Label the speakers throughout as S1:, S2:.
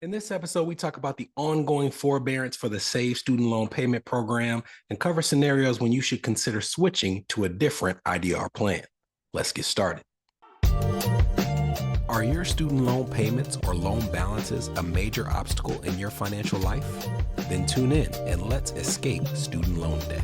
S1: In this episode, we talk about the ongoing forbearance for the SAVE student loan payment program and cover scenarios when you should consider switching to a different IDR plan. Let's get started. Are your student loan payments or loan balances a major obstacle in your financial life? Then tune in and let's escape student loan debt.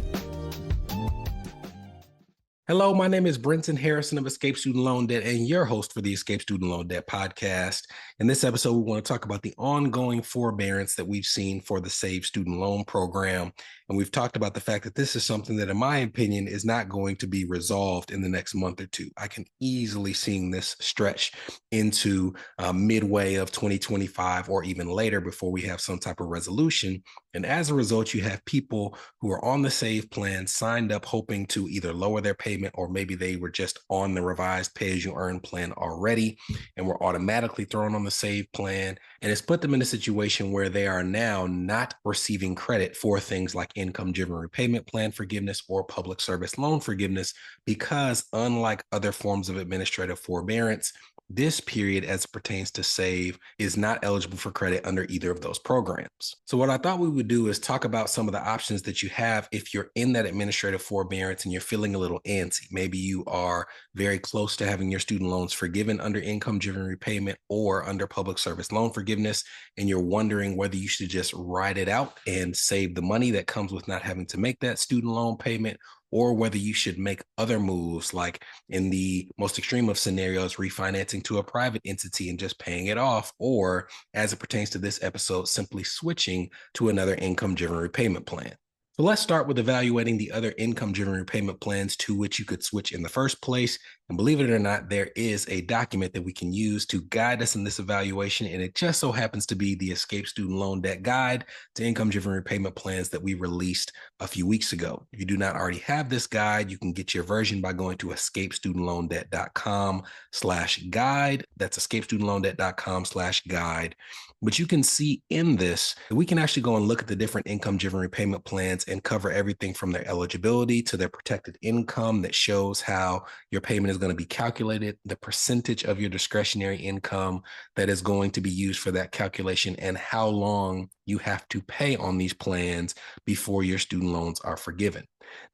S1: Hello, my name is Brenton Harrison of Escape Student Loan Debt and your host for the Escape Student Loan Debt podcast. In this episode, we want to talk about the ongoing forbearance that we've seen for the SAVE student loan program. And we've talked about the fact that this is something that, in my opinion, is not going to be resolved in the next month or two. I can easily see this stretch into midway of 2025 or even later before we have some type of resolution. And as a result, you have people who are on the SAVE plan signed up hoping to either lower their payment or maybe they were just on the revised pay-as-you-earn plan already and were automatically thrown on the SAVE plan. And it's put them in a situation where they are now not receiving credit for things like income-driven repayment plan forgiveness or public service loan forgiveness because, unlike other forms of administrative forbearance, this period, as it pertains to SAVE, is not eligible for credit under either of those programs. So what I thought we would do is talk about some of the options that you have if you're in that administrative forbearance and you're feeling a little antsy. Maybe you are very close to having your student loans forgiven under income-driven repayment or under public service loan forgiveness, and you're wondering whether you should just ride it out and save the money that comes with not having to make that student loan payment, or whether you should make other moves, like in the most extreme of scenarios, refinancing to a private entity and just paying it off, or as it pertains to this episode, simply switching to another income-driven repayment plan. So let's start with evaluating the other income-driven repayment plans to which you could switch in the first place. And believe it or not, there is a document that we can use to guide us in this evaluation. And it just so happens to be the Escape Student Loan Debt Guide to Income-Driven Repayment Plans that we released a few weeks ago. If you do not already have this guide, you can get your version by going to escapestudentloandebt.com/guide. That's escapestudentloandebt.com/guide. But you can see in this, we can actually go and look at the different income-driven repayment plans and cover everything from their eligibility to their protected income that shows how your payment is going to be calculated, the percentage of your discretionary income that is going to be used for that calculation, and how long you have to pay on these plans before your student loans are forgiven.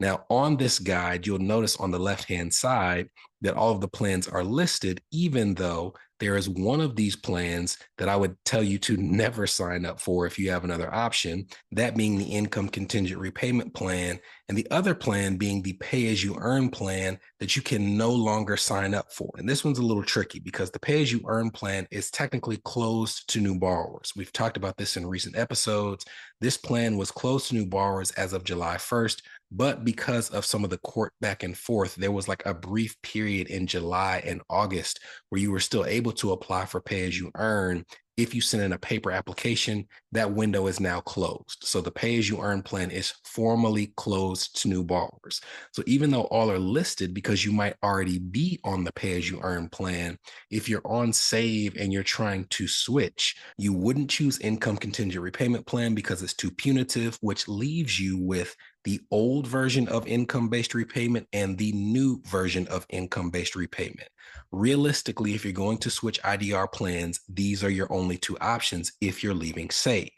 S1: Now, on this guide, you'll notice on the left-hand side that all of the plans are listed, even though there is one of these plans that I would tell you to never sign up for if you have another option, that being the income contingent repayment plan, and the other plan being the pay-as-you-earn plan that you can no longer sign up for. And this one's a little tricky because the pay-as-you-earn plan is technically closed to new borrowers. We've talked about this in recent episodes. This plan was closed to new borrowers as of July 1st, but because of some of the court back and forth, there was like a brief period in July and August where you were still able to apply for pay-as-you-earn. If you send in a paper application, that window is now closed. So the pay-as-you-earn plan is formally closed to new borrowers. So even though all are listed because you might already be on the pay-as-you-earn plan, if you're on SAVE and you're trying to switch, you wouldn't choose income contingent repayment plan because it's too punitive, which leaves you with the old version of income-based repayment and the new version of income-based repayment. Realistically, if you're going to switch IDR plans, these are your only two options if you're leaving SAVE.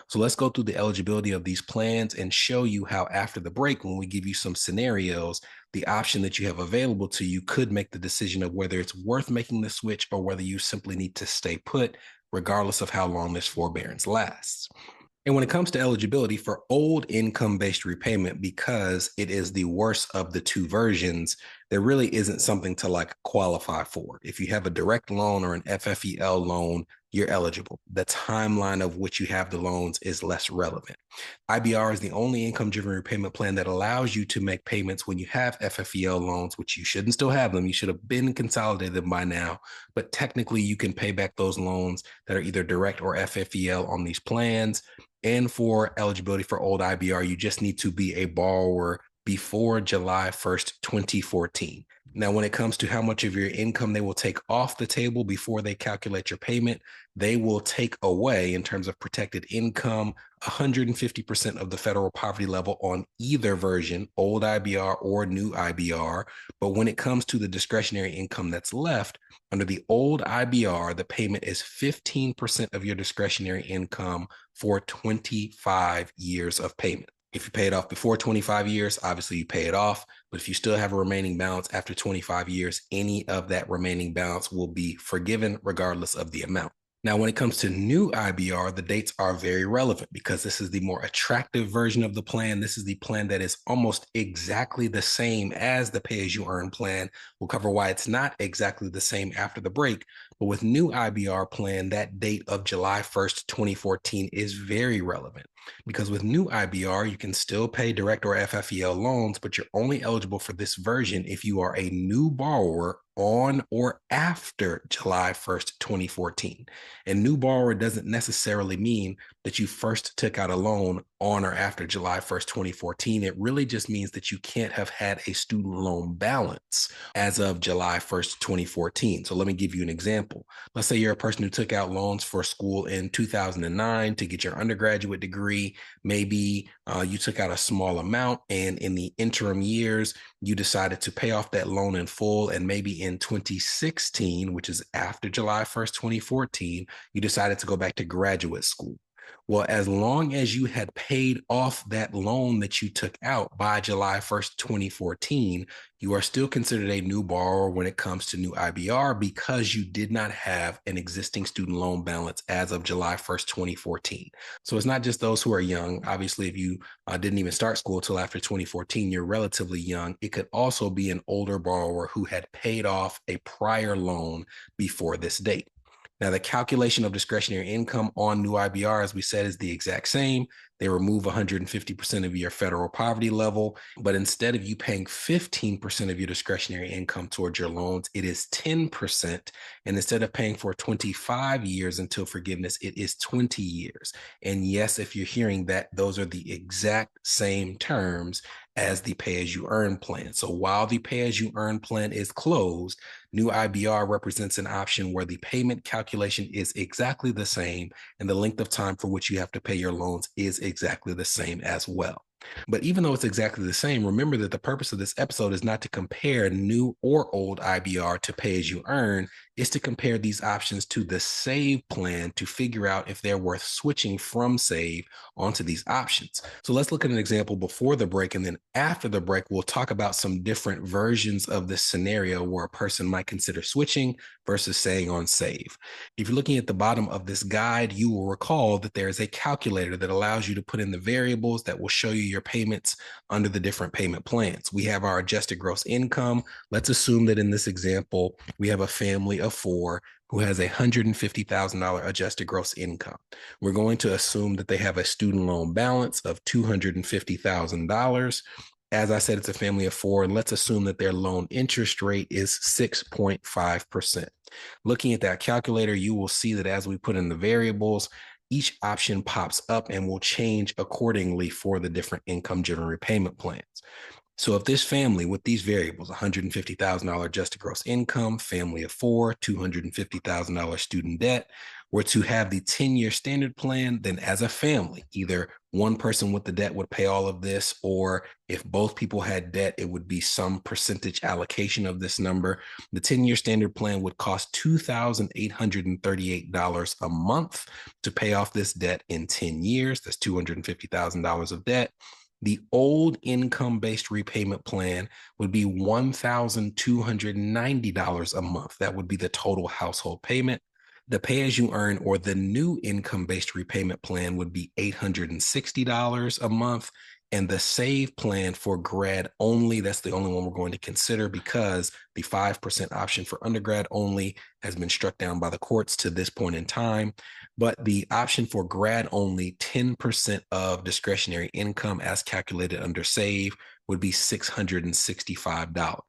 S1: So let's go through the eligibility of these plans and show you how after the break, when we give you some scenarios, the option that you have available to you could make the decision of whether it's worth making the switch or whether you simply need to stay put, regardless of how long this forbearance lasts. And when it comes to eligibility for old income-based repayment, because it is the worst of the two versions, there really isn't something to like qualify for. If you have a direct loan or an FFEL loan, you're eligible. The timeline of which you have the loans is less relevant. IBR is the only income-driven repayment plan that allows you to make payments when you have FFEL loans, which you shouldn't still have them. You should have been consolidated by now, but technically you can pay back those loans that are either direct or FFEL on these plans. And for eligibility for old IBR, you just need to be a borrower before July 1st, 2014. Now, when it comes to how much of your income they will take off the table before they calculate your payment, they will take away, in terms of protected income, 150% of the federal poverty level on either version, old IBR or new IBR. But when it comes to the discretionary income that's left, under the old IBR, the payment is 15% of your discretionary income for 25 years of payment. If you pay it off before 25 years, obviously you pay it off. But if you still have a remaining balance after 25 years, any of that remaining balance will be forgiven regardless of the amount. Now, when it comes to new IBR, the dates are very relevant because this is the more attractive version of the plan. This is the plan that is almost exactly the same as the pay-as-you-earn plan. We'll cover why it's not exactly the same after the break. But with new IBR plan, that date of July 1st, 2014 is very relevant because with new IBR, you can still pay direct or FFEL loans, but you're only eligible for this version if you are a new borrower on or after July 1st, 2014. And new borrower doesn't necessarily mean that you first took out a loan on or after July 1st, 2014. It really just means that you can't have had a student loan balance as of July 1st, 2014. So let me give you an example. Let's say you're a person who took out loans for school in 2009 to get your undergraduate degree. Maybe you took out a small amount, and in the interim years, you decided to pay off that loan in full. And maybe in 2016, which is after July 1st, 2014, you decided to go back to graduate school. Well, as long as you had paid off that loan that you took out by July 1st, 2014, you are still considered a new borrower when it comes to new IBR because you did not have an existing student loan balance as of July 1st, 2014. So it's not just those who are young. Obviously, if you didn't even start school till after 2014, you're relatively young. It could also be an older borrower who had paid off a prior loan before this date. Now, the calculation of discretionary income on new IBR, as we said, is the exact same. They remove 150% of your federal poverty level, but instead of you paying 15% of your discretionary income towards your loans, it is 10%. And instead of paying for 25 years until forgiveness, it is 20 years. And yes, if you're hearing that, those are the exact same terms as the pay-as-you-earn plan. So while the pay-as-you-earn plan is closed, new IBR represents an option where the payment calculation is exactly the same and the length of time for which you have to pay your loans is exactly the same as well. But even though it's exactly the same, remember that the purpose of this episode is not to compare new or old IBR to pay-as-you-earn. It's to compare these options to the SAVE plan to figure out if they're worth switching from SAVE onto these options. So let's look at an example before the break, and then after the break, we'll talk about some different versions of this scenario where a person might consider switching versus staying on SAVE. If you're looking at the bottom of this guide, you will recall that there is a calculator that allows you to put in the variables that will show you your payments under the different payment plans. We have our adjusted gross income. Let's assume that in this example, we have a family of 4 who has a $150,000 adjusted gross income. We're going to assume that they have a student loan balance of $250,000. As I said, it's a family of 4, and let's assume that their loan interest rate is 6.5%. Looking at that calculator, you will see that as we put in the variables, each option pops up and will change accordingly for the different income-driven repayment plans. So if this family with these variables, $150,000 adjusted gross income, family of 4, $250,000 student debt, were to have the 10-year standard plan, then as a family, either one person with the debt would pay all of this, or if both people had debt, it would be some percentage allocation of this number. The 10-year standard plan would cost $2,838 a month to pay off this debt in 10 years. That's $250,000 of debt. The old income-based repayment plan would be $1,290 a month. That would be the total household payment. The pay-as-you-earn or the new income-based repayment plan would be $860 a month. And the SAVE plan for grad only, that's the only one we're going to consider because The 5% option for undergrad only has been struck down by the courts to this point in time. But the option for grad only, 10% of discretionary income as calculated under SAVE, would be $665.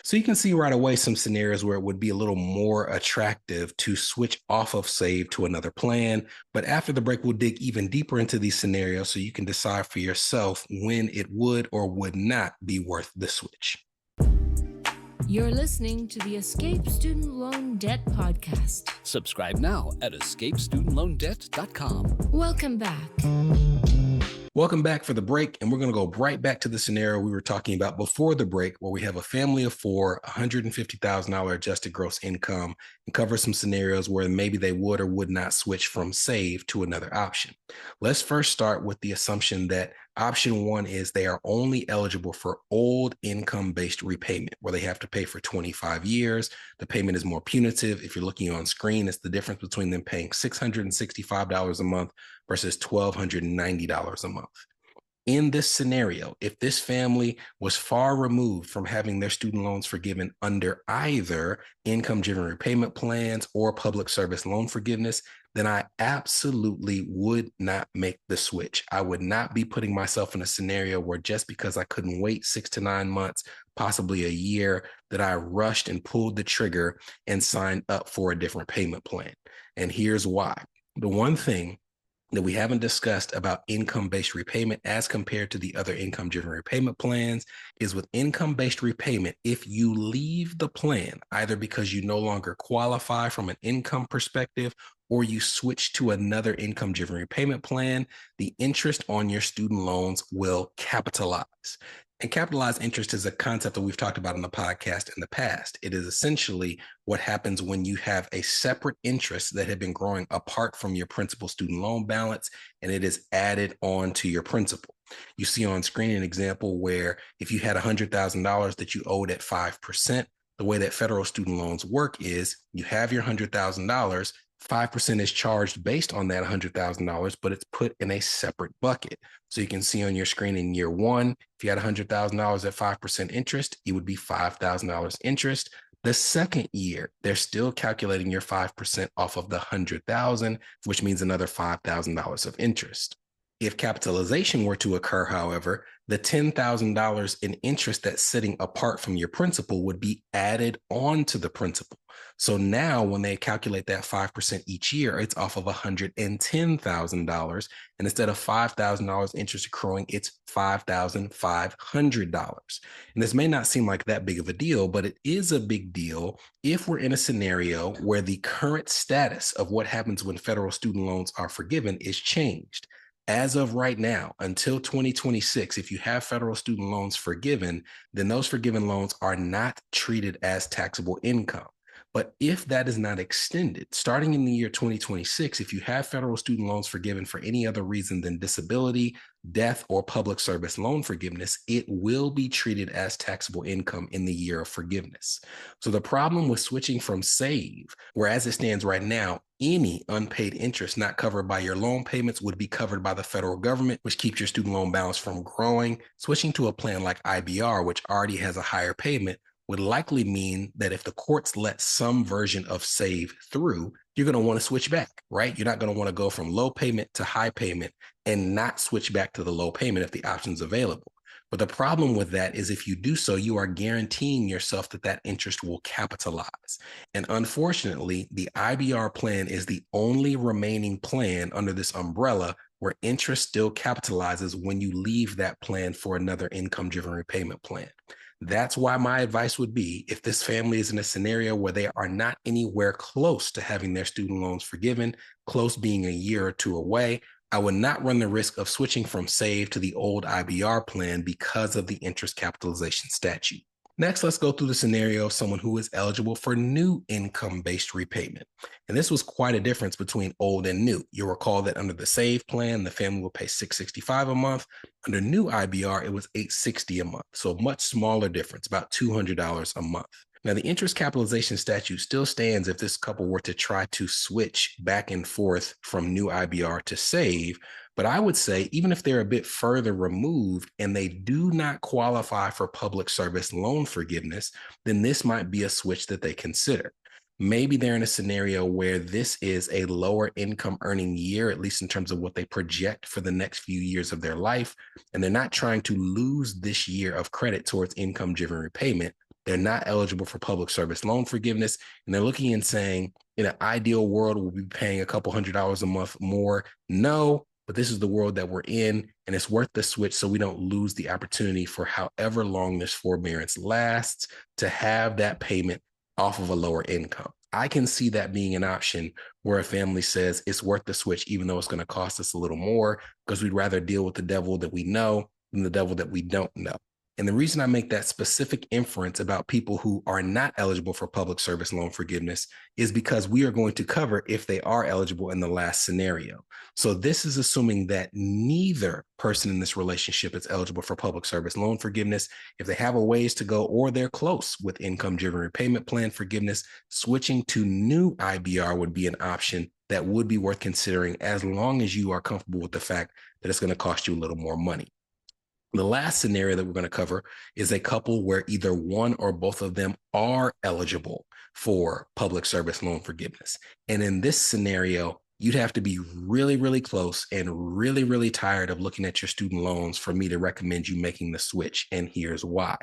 S1: So you can see right away some scenarios where it would be a little more attractive to switch off of SAVE to another plan. But after the break, we'll dig even deeper into these scenarios so you can decide for yourself when it would or would not be worth the switch.
S2: You're listening to the Escape Student Loan Debt Podcast.
S3: Subscribe now at escapestudentloandebt.com.
S2: Welcome back.
S1: Welcome back for the break, and we're going to go right back to the scenario we were talking about before the break, where we have a family of four, $150,000 adjusted gross income, and cover some scenarios where maybe they would or would not switch from SAVE to another option. Let's first start with the assumption that option one is they are only eligible for old income-based repayment, where they have to pay for 25 years. The payment is more punitive. If you're looking on screen, it's the difference between them paying $665 a month versus $1,290 a month. In this scenario, if this family was far removed from having their student loans forgiven under either income-driven repayment plans or public service loan forgiveness, then I absolutely would not make the switch. I would not be putting myself in a scenario where just because I couldn't wait 6 to 9 months, possibly a year, that I rushed and pulled the trigger and signed up for a different payment plan. And here's why. The one thing that we haven't discussed about income-based repayment as compared to the other income-driven repayment plans is with income-based repayment, if you leave the plan, either because you no longer qualify from an income perspective or you switch to another income-driven repayment plan, the interest on your student loans will capitalize. And capitalized interest is a concept that we've talked about on the podcast in the past. It is essentially what happens when you have a separate interest that had been growing apart from your principal student loan balance, and it is added on to your principal. You see on screen an example where if you had $100,000 that you owed at 5%, the way that federal student loans work is you have your $100,000, 5% is charged based on that $100,000, but it's put in a separate bucket. So you can see on your screen in year one, if you had $100,000 at 5% interest, it would be $5,000 interest. The second year, they're still calculating your 5% off of the $100,000, which means another $5,000 of interest. If capitalization were to occur, however, the $10,000 in interest that's sitting apart from your principal would be added on to the principal. So now when they calculate that 5% each year, it's off of $110,000. And instead of $5,000 interest accruing, it's $5,500. And this may not seem like that big of a deal, but it is a big deal if we're in a scenario where the current status of what happens when federal student loans are forgiven is changed. As of right now, until 2026, if you have federal student loans forgiven, then those forgiven loans are not treated as taxable income. But if that is not extended, starting in the year 2026, if you have federal student loans forgiven for any other reason than disability, death, or public service loan forgiveness, it will be treated as taxable income in the year of forgiveness. So the problem with switching from SAVE, where as it stands right now, any unpaid interest not covered by your loan payments would be covered by the federal government, which keeps your student loan balance from growing. Switching to a plan like IBR, which already has a higher payment, would likely mean that if the courts let some version of SAVE through, you're going to want to switch back, right? You're not going to want to go from low payment to high payment and not switch back to the low payment if the option's available. But the problem with that is if you do so, you are guaranteeing yourself that that interest will capitalize. And unfortunately, the IBR plan is the only remaining plan under this umbrella where interest still capitalizes when you leave that plan for another income-driven repayment plan. That's why my advice would be, if this family is in a scenario where they are not anywhere close to having their student loans forgiven, close being a year or two away, I would not run the risk of switching from SAVE to the old IBR plan because of the interest capitalization statute. Next, let's go through the scenario of someone who is eligible for new income-based repayment. And this was quite a difference between old and new. You'll recall that under the SAVE plan, the family will pay $665 a month. Under new IBR, it was $860 a month. So a much smaller difference, about $200 a month. Now, the interest capitalization statute still stands if this couple were to try to switch back and forth from new IBR to SAVE, But I would say, even if they're a bit further removed and they do not qualify for public service loan forgiveness, then this might be a switch that they consider. Maybe they're in a scenario where this is a lower income earning year, at least in terms of what they project for the next few years of their life. And they're not trying to lose this year of credit towards income driven repayment. They're not eligible for public service loan forgiveness. And they're looking and saying, in an ideal world, we'll be paying a couple $100 a month more. No, but this is the world that we're in, and it's worth the switch so we don't lose the opportunity for however long this forbearance lasts to have that payment off of a lower income. I can see that being an option where a family says it's worth the switch, even though it's going to cost us a little more, because we'd rather deal with the devil that we know than the devil that we don't know. And the reason I make that specific inference about people who are not eligible for public service loan forgiveness is because we are going to cover if they are eligible in the last scenario. So this is assuming that neither person in this relationship is eligible for public service loan forgiveness. If they have a ways to go or they're close with income-driven repayment plan forgiveness, switching to new IBR would be an option that would be worth considering as long as you are comfortable with the fact that it's going to cost you a little more money. The last scenario that we're going to cover is a couple where either one or both of them are eligible for public service loan forgiveness. And in this scenario, you'd have to be really, really close and really, really tired of looking at your student loans for me to recommend you making the switch. And here's why.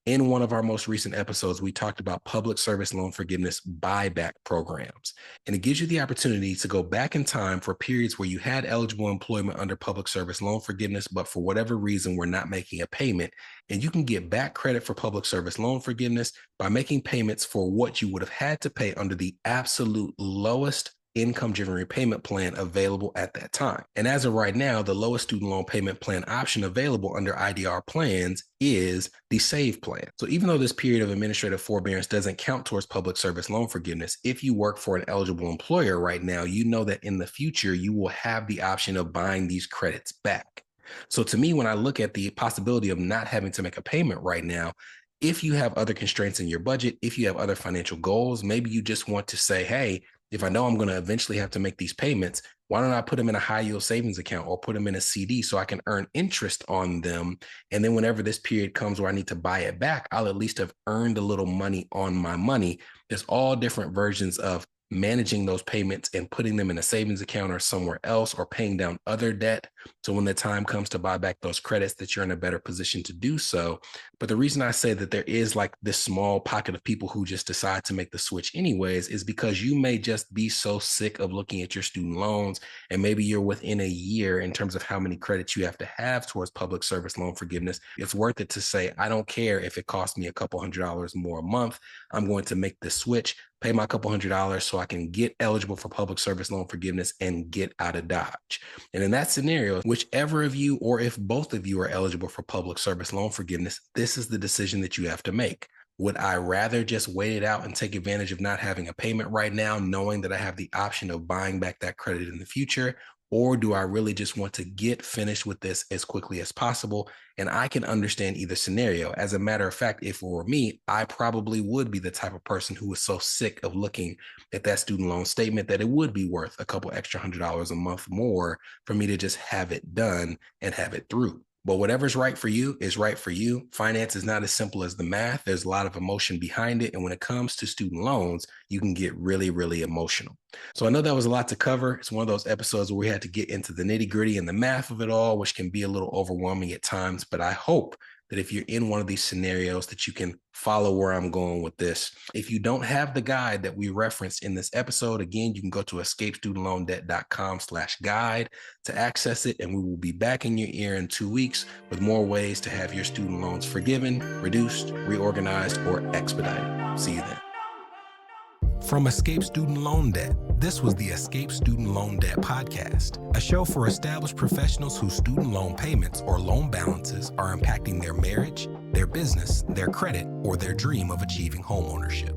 S1: In one of our most recent episodes, we talked about public service loan forgiveness buyback programs. And it gives you the opportunity to go back in time for periods where you had eligible employment under public service loan forgiveness, but for whatever reason, we're not making a payment. And you can get back credit for public service loan forgiveness by making payments for what you would have had to pay under the absolute lowest income-driven repayment plan available at that time. And as of right now, the lowest student loan payment plan option available under IDR plans is the SAVE plan. So even though this period of administrative forbearance doesn't count towards public service loan forgiveness, if you work for an eligible employer right now, you know that in the future, you will have the option of buying these credits back. So to me, when I look at the possibility of not having to make a payment right now, if you have other constraints in your budget, if you have other financial goals, maybe you just want to say, hey, if I know I'm going to eventually have to make these payments, why don't I put them in a high yield savings account or put them in a CD so I can earn interest on them? And then whenever this period comes where I need to buy it back, I'll at least have earned a little money on my money. There's all different versions of managing those payments and putting them in a savings account or somewhere else, or paying down other debt. So when the time comes to buy back those credits, that you're in a better position to do so. But the reason I say that there is like this small pocket of people who just decide to make the switch anyways is because you may just be so sick of looking at your student loans, and maybe you're within a year in terms of how many credits you have to have towards public service loan forgiveness. It's worth it to say, I don't care if it costs me a couple $100 more a month. I'm going to make the switch, pay my couple $100 so I can get eligible for public service loan forgiveness and get out of Dodge. And in that scenario, whichever of you, or if both of you are eligible for public service loan forgiveness, this is the decision that you have to make. Would I rather just wait it out and take advantage of not having a payment right now, knowing that I have the option of buying back that credit in the future? Or do I really just want to get finished with this as quickly as possible? And I can understand either scenario. As a matter of fact, if it were me, I probably would be the type of person who is so sick of looking at that student loan statement that it would be worth a couple extra $100 a month more for me to just have it done and have it through. But whatever's right for you is right for you. Finance is not as simple as the math. There's a lot of emotion behind it. And when it comes to student loans, you can get really, really emotional. So I know that was a lot to cover. It's one of those episodes where we had to get into the nitty gritty and the math of it all, which can be a little overwhelming at times. But I hope that if you're in one of these scenarios that you can follow where I'm going with this. If you don't have the guide that we referenced in this episode, again, you can go to escapestudentloandebt.com/guide to access it. And we will be back in your ear in 2 weeks with more ways to have your student loans forgiven, reduced, reorganized, or expedited. See you then. From Escape Student Loan Debt, this was the Escape Student Loan Debt Podcast, a show for established professionals whose student loan payments or loan balances are impacting their marriage, their business, their credit, or their dream of achieving homeownership.